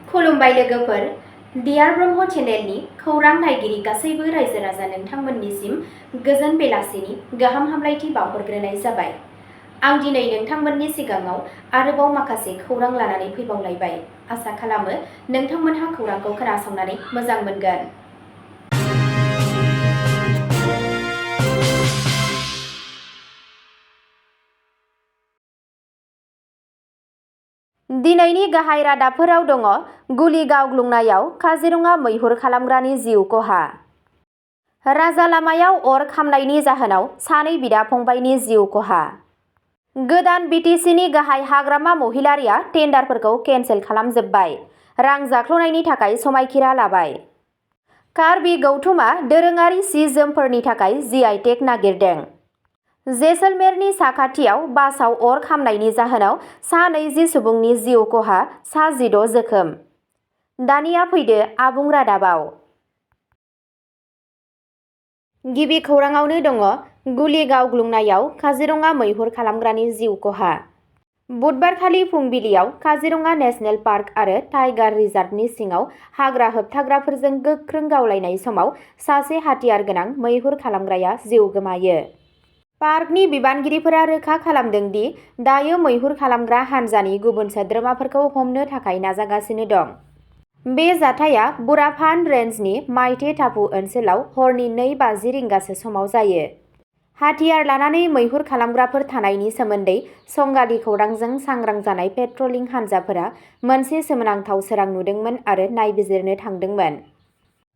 खुलुमबाय लोगोफोर, डियार ब्रह्म चेनेलनि खौरां नायगिरि गासैबो रायजो राजा नोंथांमोननिसिम गोजोन बेलासिनि गाहाम हामलायथि बावहरग्रोनाय जाबाय। आं दिनै नोंथांमोननि सिगाङाव आरोबाव माखासे खौरां लानानै फैबावलायबाय। आसा खालामो नोंथांमोनहा खौरांखौ खोनासंनानै मोजां मोनगोन। दिनैनि गाहाय रादाबफोराव दङ गुलि गावग्लुंनायाव काजिरङा मैहुर खालामग्रानि जिउ खहा। राजा लामायाव अर खामनायनि जाहोनाव सानै बिदा-फंबायनि जिउ खहा। गोदान बिटिसिनि गाहाय हाग्रामा महिलारिया टेन्डारफोरखौ केन्सेल खालामजोब्बाय। रां जाख्ल'नायनि थाखाय समायखिरा लाबाय। कार्बि गौथुमा दोरोङारि सि-जोमफोरनि थाखाय GI टेग नागिरदों। जैसलमेरनि साखाथियाव बासआव अर खामनायनि जाहोनाव 20 सुबुंनि जिउ खहा, 16 जोखोम। दानिया फैदो आबुं रादाबाव। गिबि खौराङावनो दङ गुलि गावग्लुंनायाव काजिरङा मैहुर खालामग्रानि जिउ खहा। बुधबारखालि फुंबिलियाव काजिरङा नेशनेल पार्क आरो टाइगार रिजार्भनि सिङाव हाग्रा होबथाग्राफोरजों गोख्रों गावलायनाय समाव सासे हाथियार गोनां मैहुर खालामग्राया जिउ गोमायो। पार्कनि बिबानगिरिफोरा रोखा खालामदों दि दायो मैहुर खालामग्रा हान्जानि गुबुन सोद्रोमाफोरखौ हमनो थाखाय नाजागासिनो दं। बे जाथाया बुराफान रेन्जनि माइटे टापु ओनसोलाव हरनि 2:50 रिंगासो समाव जायो। हाथियार लानानै मैहुर खालामग्राफोर थानायनि सोमोन्दै संगालि खौरांजों सांग्रां जानाय पेट्रलिं हान्जाफोरा मोनसे सोमोनांथाव सोरां नुदोंमोन आरो नायबिजिरनो थांदोंमोन।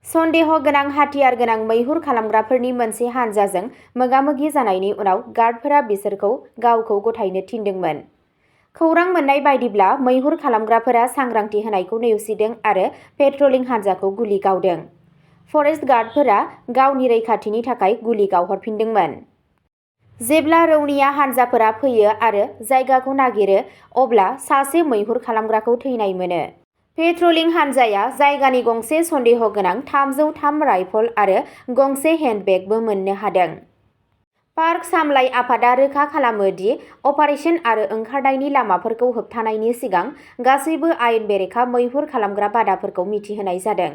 सन्देह गोनां हाथियार गोनां मैहुर खालामग्राफोरनि मोनसे हानजाजों मोगा-मोगि जानायनि उनाव गार्डफोरा बिसोरखौ गावखौ गथायनो थिनदोंमोन। खौरां मोन्नाय बायदिब्ला मैहुर खालामग्राफोरा सांग्रांथि होनायखौ नेवसिदों आरो पेट्रलिं हान्जाखौ गुलि गावदों। फरेस्ट गार्डफोरा गावनि रैखाथिनि थाखाय गुलि गावहरफिनदोंमोन। जेब्ला रौनिया हान्जाफोरा फैयो आरो जायगाखौ नागिरो, अब्ला सासे मैहुर खालामग्राखौ थैनाय मोनो। पेट्रलिं हान्जाया जायगानि गंसे सन्देह गोनां 303 राइफल आरो गंसे हेन्डबेगबो मोननो हादों। पार्क सामलाय आफादा रोखा खालामो दि अपारेसन आरो ओंखारनायनि लामाफोरखौ होबथानायनि सिगां गासैबो आयेन बेरेखा मैहुर खालामग्रा बादाफोरखौ मिथिहोनाय जादों।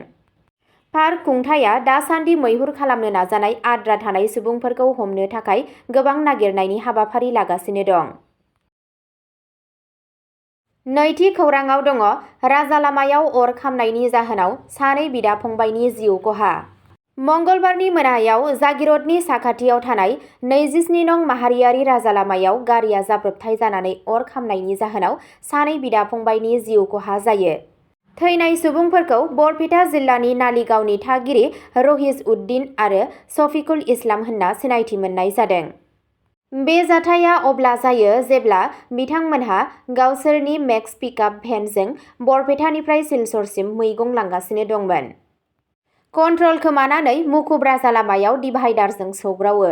पार्क खुंथायआ दासान्दि मैहुर खालामनो नाजानाय आद्रा थानाय सुबुंफोरखौ हमनो थाखाय गोबां नागिरनायनि हाबाफारि लागासिनो दं। नैथि खौराङाव दङ राजा लामायाव अर खामनायनि जाहोनाव सानै बिदा-फंबायनि जिउ खहा। मंगलबारनि मोनायाव जागिरदनि साखाथियाव थानाय 27 नं माहारियारि राजा लामायाव गारिया जाब्रबथाय जानानै अर खामनायनि जाहोनाव सानै बिदा-फंबायनि जिउ खहा जायो। थैनाय सुबुंफोरखौ बरपेटा जिल्लानि नालिगावनि थागिरि रहिज उद्दिन आरो शफिकुल इस्लाम होनना सिनायथि मोननाय जादों। बे जाथाया अब्ला जायो जेब्ला बिथांमोनहा गावसोरनि मेक्स पिकआप भेनजों बरपेटानिफ्राय सिलचरसिम मैगं लांगासिनो दंमोन। कन्ट्रल खोमानानै मुखुब राजा लामायाव डिभाइडारजों सौग्रावो।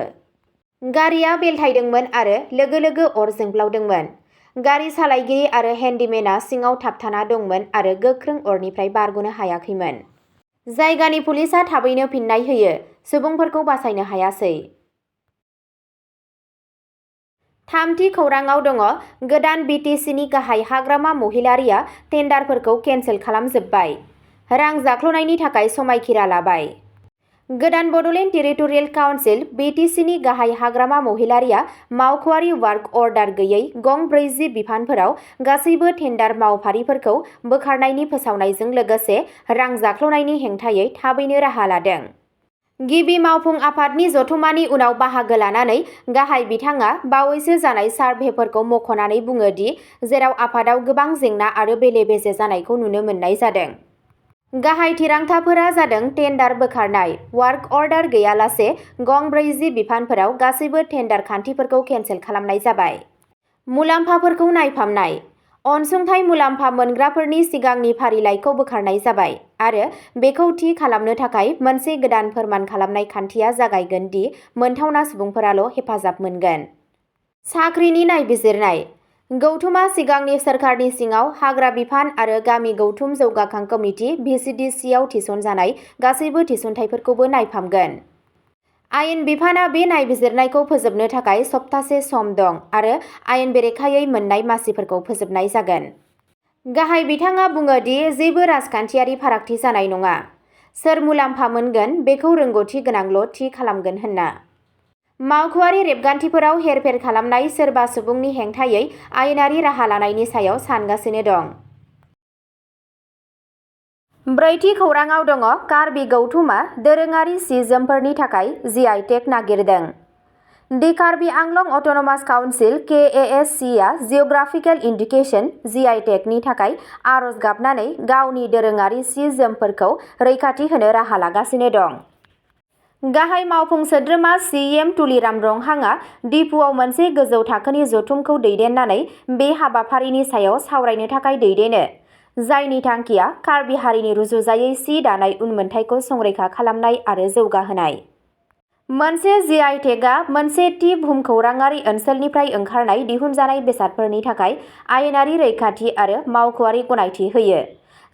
गारिया बेलथायदोंमोन आरो लोगो लोगो अर जोंब्लावदोंमोन। गारि सालायगिरि आरो हेन्डिमेनआ सिङाव थाबथाना दंमोन आरो गोख्रों अरनिफ्राय बारग'नो हायाखैमोन। जायगानि पुलिसआ थाबैनो फिननाय होयो, सुबुंफोरखौ बासायनो हायासै। थामथि खौराङाव दङ गोदान बिटिसिनि गाहाय हाग्रामा महिलारिया टेन्डारफोरखौ केन्सेल खालामजोब्बाय। रां जाख्ल'नायनि थाखाय समायखिरा लाबाय। गोदान बड'लेण्ड टेरिटरियेल काउन्सिल बिटिसिनि गाहाय हाग्रामा महिलारिया मावख'आरि वार्क अर्डार गैयै गं 40 बिफानफोराव गासैबो टेन्डार मावफारिफोरखौ बोखारनायनि फोसावनायजों लोगोसे रां जाख्ल'नायनि हेंथायै थाबैनो राहा लादों। गिबि मावफुं आफादनि जथुमानि उनाव बाहागो लानानै गाहाय बिथाङा बावैसो जानाय सार्भेफोरखौ मख'नानै बुङो दि जेराव आफादाव गोबां जेंना आरो बेले-बेजे जानायखौ नुनो मोननाय जादों। गाहाय थिरांथाफोरा जादों टेन्डार बोखारनाय, वार्क अर्डार गैयालासे गं 40 बिफानफोराव गासैबो टेन्डार खान्थिफोरखौ केन्सेल खालामनाय जाबाय। मुलाम्फाफोरखौ नायफामनाय, अनसुंथाइ मुलाम्फा मोनग्राफोरनि सिगांनि फारिलाइखौ बोखारनाय जाबाय आरो बेखौ थि खालामनो थाखाय मोनसे गोदान फोरमान खालामनाय खान्थिया जागायगोन दि मोनथावना सुबुंफोराल' हेफाजाब मोनगोन। साख्रिनि नायबिजिरनाय, गौथुमा सिगांनि सोरखारनि सिङाव हाग्रा बिफान आरो गामि गौथुम जौगाखां कमिटि (VCDC) आव थिसनजानाय गासैबो थिसनथायफोरखौबो नायफामगोन। आयेन बिफानआ बे नायबिजिरनायखौ फोजोबनो थाखाय सप्तासे सम दं आरो आयेन बेरेखायै मोननाय मासिफोरखौ फोजोबनाय जागोन। गाहाय बिथाङा बुङो दि जेबो राजखान्थियारि फारागथि जानाय नङा। सोर मुलाम्फा मोनगोन बेखौ रोंग'थि गोनांल' थि खालामगोन होनना। मावख'आरि रेबगान्थिफोराव हेरफेर खालामनाय सोरबा सुबुंनि हेंथायै आयेनारि राहा लानायनि सायाव सानगासिनो दं। ब्रैथि खौराङाव दङ कार्बि गौथुमा दोरोङारि सि-जोमफोरनि थाखाय GI टेग नागिरदों। The Karbi Anglong autonomous council KASC-आ जिअ'ग्राफिकेल इन्डिकेसन GI टेगनि थाखाय आर'ज गाबनानै गावनि दोरोङारि सि-जोमफोरखौ रैखाथि होनो राहा लागासिनो दं। गाहाय मावफुं सोद्रोमा CM तुलिराम रंहांआ दिपुआव मोनसे गोजौ थाखोनि जथुमखौ दैदेननानै बे हाबाफारिनि सायाव सावरायनो थाखाय दैदेनो, जायनि थांखिया कार्बि हारिनि रुजुजायै सि दानाय उनमोनथाइखौ संरैखा खालामनाय आरो जौगाहोनाय। मोनसे GI टेगआ मोनसे थि भुमखौराङारि ओनसोलनिफ्राय ओंखारनाय दिहुनजानाय बेसादफोरनि थाखाय आयेनारि रैखाथि आरो मावख'आरि गनायथि होयो,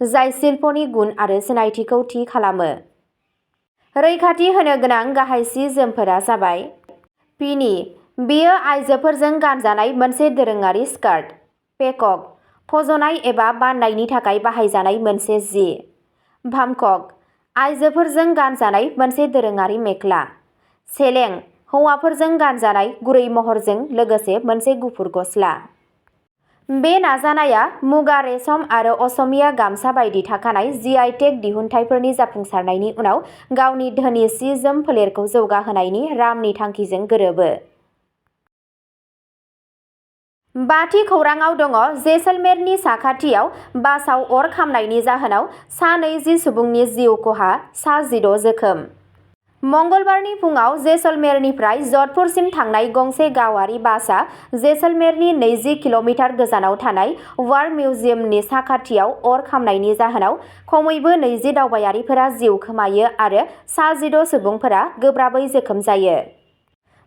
जाय शिल्पनि गुन आरो सिनायथिखौ थि खालामो। रैखाथि होनो गोनां गाहाय सि-जोमफोरा जाबाय पिनि, बेयो आइजोफोरजों गानजानाय मोनसे दोरोङारि स्कार्ट। पेकक, फज'नाय एबा बाननायनि थाखाय बाहायजानाय मोनसे जि। भामकक, आइजोफोरजों गानजानाय मोनसे दोरोङारि मेख्ला। सेलें, हौवाफोरजों गानजानाय गुरै महरजों लोगोसे मोनसे गुफुर गस्ला। बे नाजानाया मुगा, रेशम आरो असमिया गामसा बायदि थाखानाय GI टेग दिहुनथायफोरनि जाफुंसारनायनि उनाव गावनि धोनि सि-जोम फोलेरखौ जौगाहोनायनि रामनि थांखिजों गोरोबो। बाथि खौराङाव दङ जैसलमेरनि साखाथियाव बासआव अर खामनायनि जाहोनाव सा 20 सुबुंनि जिउ खहा, सा 16 जोखोम। मंगलबारनि फुंआव जैसलमेरनिफ्राय जधपुरसिम थांनाय गंसे गावारि बासआ जैसलमेरनि 20 किल'मिटार गोजानाव थानाय वार मिउजियामनि साखाथियाव अर खामनायनि जाहोनाव खमैबो 20 दावबायारिफोरा जिउ खोमायो आरो सा 16 सुबुंफोरा गोब्राबै जोखोम जायो।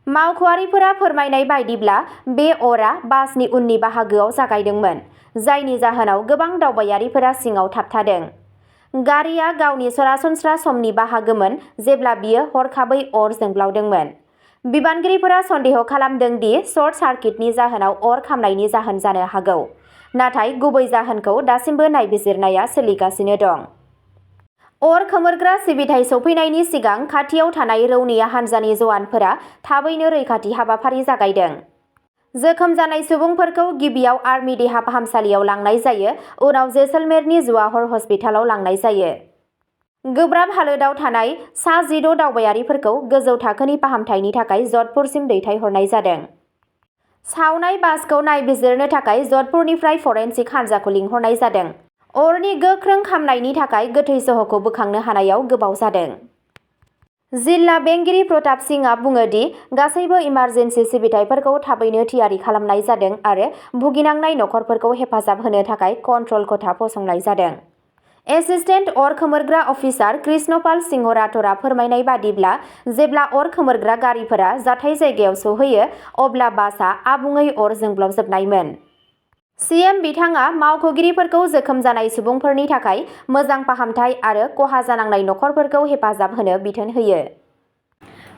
मावख'आरिफोरा फोरमायनाय बायदिब्ला बे अरआ बासनि उननि बाहागोआव जागायदोंमोन, जायनि जाहोनाव गोबां दावबायारिफोरा सिङाव थाबथादों। गारिआ गावनि सरासनस्रा समनि बाहागोमोन जेब्ला बियो हरखाबै अर जोंब्लावदोंमोन। बिबानगिरिफोरा सन्देह खालामदों दि सर्ट सार्किटनि जाहोनाव अर खामनायनि जाहोन जानो हागौ, नाथाय गुबै जाहोनखौ दासिमबो नायबिजिरनाया सोलिगासिनो दं। अर खोमोरग्रा सिबिथाइ सौफैनायनि सिगां खाथियाव थानाय रौनिया हान्जानि जवानफोरा थाबैनो रैखाथि हाबाफारि जागायदों। जोखोम जानाय सुबुंफोरखौ गिबियाव आर्मी देहा फाहामसालियाव लांनाय जायो, उनाव जैसलमेरनि जवाहर हस्पिटालाव लांनाय जायो। गोब्राब हालोदाव थानाय सा 16 दावबायारिफोरखौ गोजौ थाखोनि फाहामथायनि थाखाय जधपुरसिम दैथायहरनाय जादों। सावनाय बासखौ नायबिजिरनो थाखाय जधपुरनिफ्राय फरेनसिक हान्जाखौ लिंहरनाय जादों। अरनि गोख्रों खामनायनि थाखाय गोथै सह'खौ बोखांनो हानायाव गोबाव जादों। जिल्ला बेंगिरि प्रताप सिंहआ बुङो दि गासैबो इमारजेन्सि सिबिथाइफोरखौ थाबैनो थियारि खालामनाय जादों आरो भुगिनांनाय नखरफोरखौ हेफाजाब होनो थाखाय कन्ट्रल खथा फसंनाय जादों। एसिस्टेन्ट अर खोमोरग्रा अफिसार कृष्णपाल सिंह राठौरआ फोरमायनाय बादिब्ला जेब्ला अर खोमोरग्रा गारिफोरा जाथाय जायगायाव सौहैयो अब्ला बासआ आबुङै अर जोंब्लावजोबनायमोन। CM बिथाङा मावख'गिरिफोरखौ जोखोम जानाय सुबुंफोरनि थाखाय मोजां फाहामथाय आरो खहा जानांनाय नखरफोरखौ हेफाजाब होनो बिथोन होयो।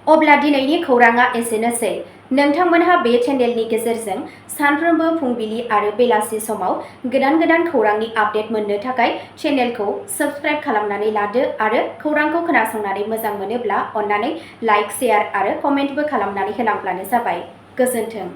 अब्ला दिनैनि खौरांआ एसेनोसै। नोंथांमोनहा बे चेनेलनि गेजेरजों सानफ्रोमबो फुंबिलि आरो बेलासि समाव गोदान खौरांनि आपडेट मोननो थाखाय चेनेलखौ साबस्क्राइब खालामनानै लादो आरो खौरांखौ खोनासंनानै मोजां मोनोब्ला अन्नानै लाइक, शेयार आरो कमेन्टबो खालामनानै होलांब्लानो जाबाय। गोजोन्थों।